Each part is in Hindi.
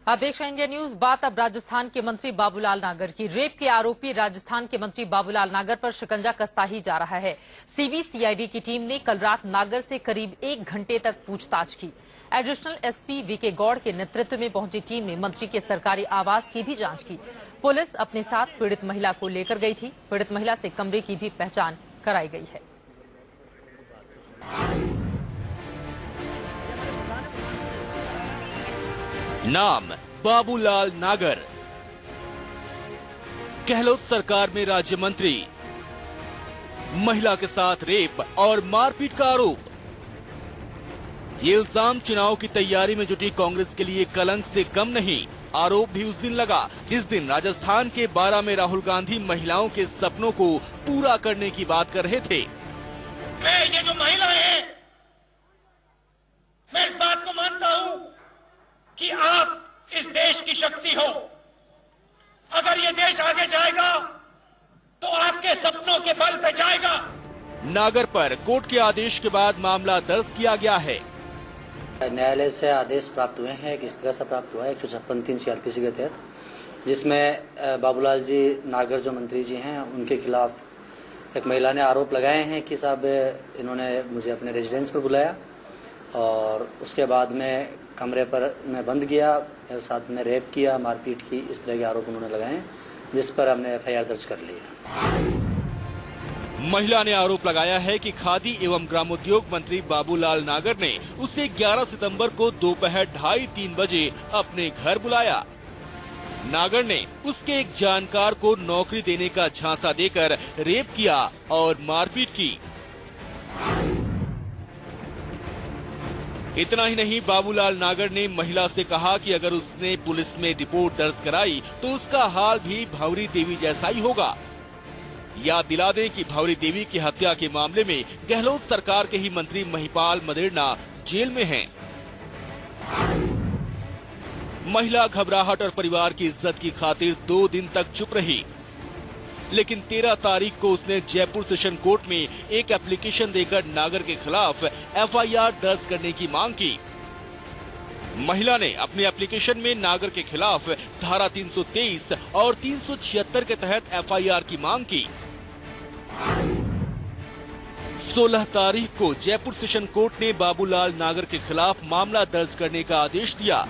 आप देख रहे हैं इंडिया न्यूज। बात अब राजस्थान के मंत्री बाबूलाल नागर की। रेप के आरोपी राजस्थान के मंत्री बाबूलाल नागर पर शिकंजा कसता ही जा रहा है। सीबीसीआईडी की टीम ने कल रात नागर से करीब 1 घंटे तक पूछताछ की। एडिशनल एसपी वीके गौड़ के नेतृत्व में पहुंची टीम ने मंत्री के सरकारी आवास की भी जांच की। पुलिस अपने साथ पीड़ित महिला को लेकर गई थी। पीड़ित महिला से कमरे की भी पहचान कराई गई है। नाम बाबूलाल नागर, गहलोत सरकार में राज्य मंत्री, महिला के साथ रेप और मारपीट का आरोप। ये इल्जाम चुनाव की तैयारी में जुटी कांग्रेस के लिए कलंक से कम नहीं। आरोप भी उस दिन लगा जिस दिन राजस्थान के बारां में राहुल गांधी महिलाओं के सपनों को पूरा करने की बात कर रहे थे। ये जो महिला है, मैं इस बात को मानता हूं कि आप इस देश की शक्ति हो। अगर ये देश आगे जाएगा तो आपके सपनों के बल पे जाएगा। नागर पर कोर्ट के आदेश के बाद मामला दर्ज किया गया है। न्यायालय से आदेश प्राप्त हुए हैं। किस तरह से प्राप्त हुआ है? 156(3) CRPC के तहत, जिसमें बाबूलाल जी नागर जो मंत्री जी हैं उनके खिलाफ एक महिला ने आरोप लगाए हैं कि साहब इन्होंने मुझे अपने रेजिडेंस पर बुलाया और उसके बाद में कमरे पर मैं बंद किया, साथ में रेप किया, मारपीट की, इस तरह के आरोप उन्होंने लगाए, जिस पर हमने FIR दर्ज कर ली है। महिला ने आरोप लगाया है कि खादी एवं ग्रामोद्योग मंत्री बाबूलाल नागर ने उसे 11 सितंबर को दोपहर 2:30-3 बजे अपने घर बुलाया। नागर ने उसके एक जानकार को नौकरी देने का झांसा देकर रेप किया और मारपीट की। इतना ही नहीं, बाबूलाल नागर ने महिला से कहा कि अगर उसने पुलिस में रिपोर्ट दर्ज कराई तो उसका हाल भी भंवरी देवी जैसा ही होगा। याद दिला दें कि भंवरी देवी की हत्या के मामले में गहलोत सरकार के ही मंत्री महिपाल मदेरणा जेल में हैं। महिला घबराहट और परिवार की इज्जत की खातिर 2 दिन तक चुप रही, लेकिन 13 तारीख को उसने जयपुर सेशन कोर्ट में एक एप्लीकेशन देकर नागर के खिलाफ FIR दर्ज करने की मांग की। महिला ने अपने एप्लीकेशन में नागर के खिलाफ धारा 323 और 376 के तहत FIR की मांग की। 16 तारीख को जयपुर सेशन कोर्ट ने बाबूलाल नागर के खिलाफ मामला दर्ज करने का आदेश दिया,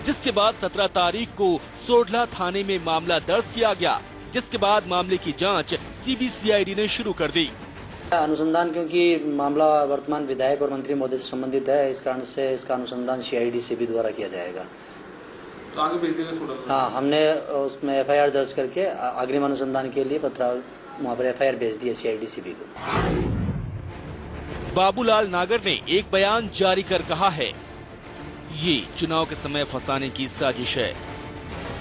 जिसके बाद 17 तारीख को सोडला थाने में मामला दर्ज किया गया, जिसके बाद मामले की जांच CBCID ने शुरू कर दी। अनुसंधान, क्योंकि मामला वर्तमान विधायक और मंत्री महोदय से संबंधित है, इस कारण से इसका अनुसंधान CID CB द्वारा किया जाएगा। तो आगे भेज देंगे? हाँ, हमने उसमें FIR दर्ज करके अग्रिम अनुसंधान के लिए वहाँ पर FIR भेज दी है CID CB को। बाबूलाल नागर ने एक बयान जारी कर कहा है, ये चुनाव के समय फंसाने की साजिश है।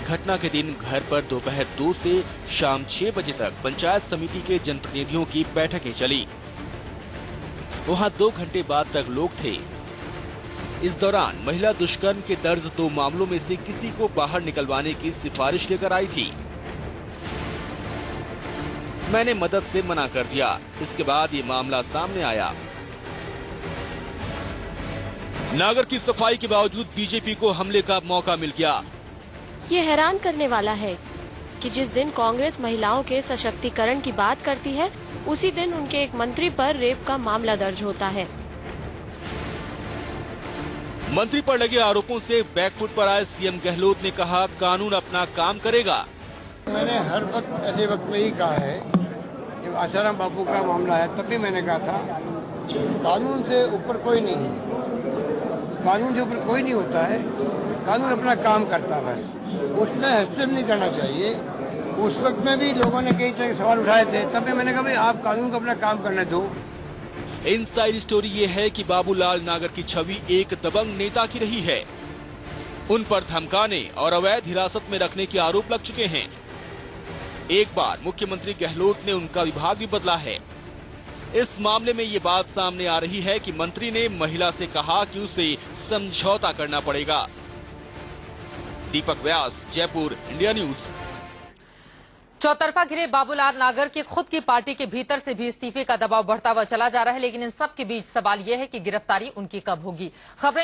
घटना के दिन घर पर दोपहर 2 से शाम 6 बजे तक पंचायत समिति के जनप्रतिनिधियों की बैठकें चली। वहां 2 घंटे बाद तक लोग थे। इस दौरान महिला दुष्कर्म के दर्ज 2 मामलों में से किसी को बाहर निकलवाने की सिफारिश लेकर आई थी। मैंने मदद से मना कर दिया। इसके बाद ये मामला सामने आया। नागर की सफाई के बावजूद बीजेपी को हमले का मौका मिल गया। ये हैरान करने वाला है कि जिस दिन कांग्रेस महिलाओं के सशक्तिकरण की बात करती है, उसी दिन उनके एक मंत्री पर रेप का मामला दर्ज होता है। मंत्री पर लगे आरोपों से बैकफुट पर आए CM गहलोत ने कहा, कानून अपना काम करेगा। मैंने हर वक्त ऐसे वक्त में ही कहा है, जब आसाराम बापू का मामला है तब भी मैंने कहा था, कानून से ऊपर कोई नहीं है, कानून से ऊपर कोई नहीं होता है, कानून अपना काम करता है, उसमें हस्तक्षेप नहीं करना चाहिए। उस वक्त में भी लोगों ने कई तरह के सवाल उठाए थे, तब भी मैंने कहा भाई आप कानून को अपना काम करने दो। इनसाइड स्टोरी ये है कि बाबूलाल नागर की छवि एक दबंग नेता की रही है। उन पर धमकाने और अवैध हिरासत में रखने के आरोप लग चुके हैं। एक बार मुख्यमंत्री गहलोत ने उनका विभाग भी बदला है। इस मामले में ये बात सामने आ रही है कि मंत्री ने महिला से कहा कि उसे समझौता करना पड़ेगा। दीपक व्यास, जयपुर, इंडिया न्यूज। चौतरफा घिरे बाबूलाल नागर की खुद की पार्टी के भीतर से भी इस्तीफे का दबाव बढ़ता हुआ चला जा रहा है, लेकिन इन सब के बीच सवाल यह है कि गिरफ्तारी उनकी कब होगी। खबरें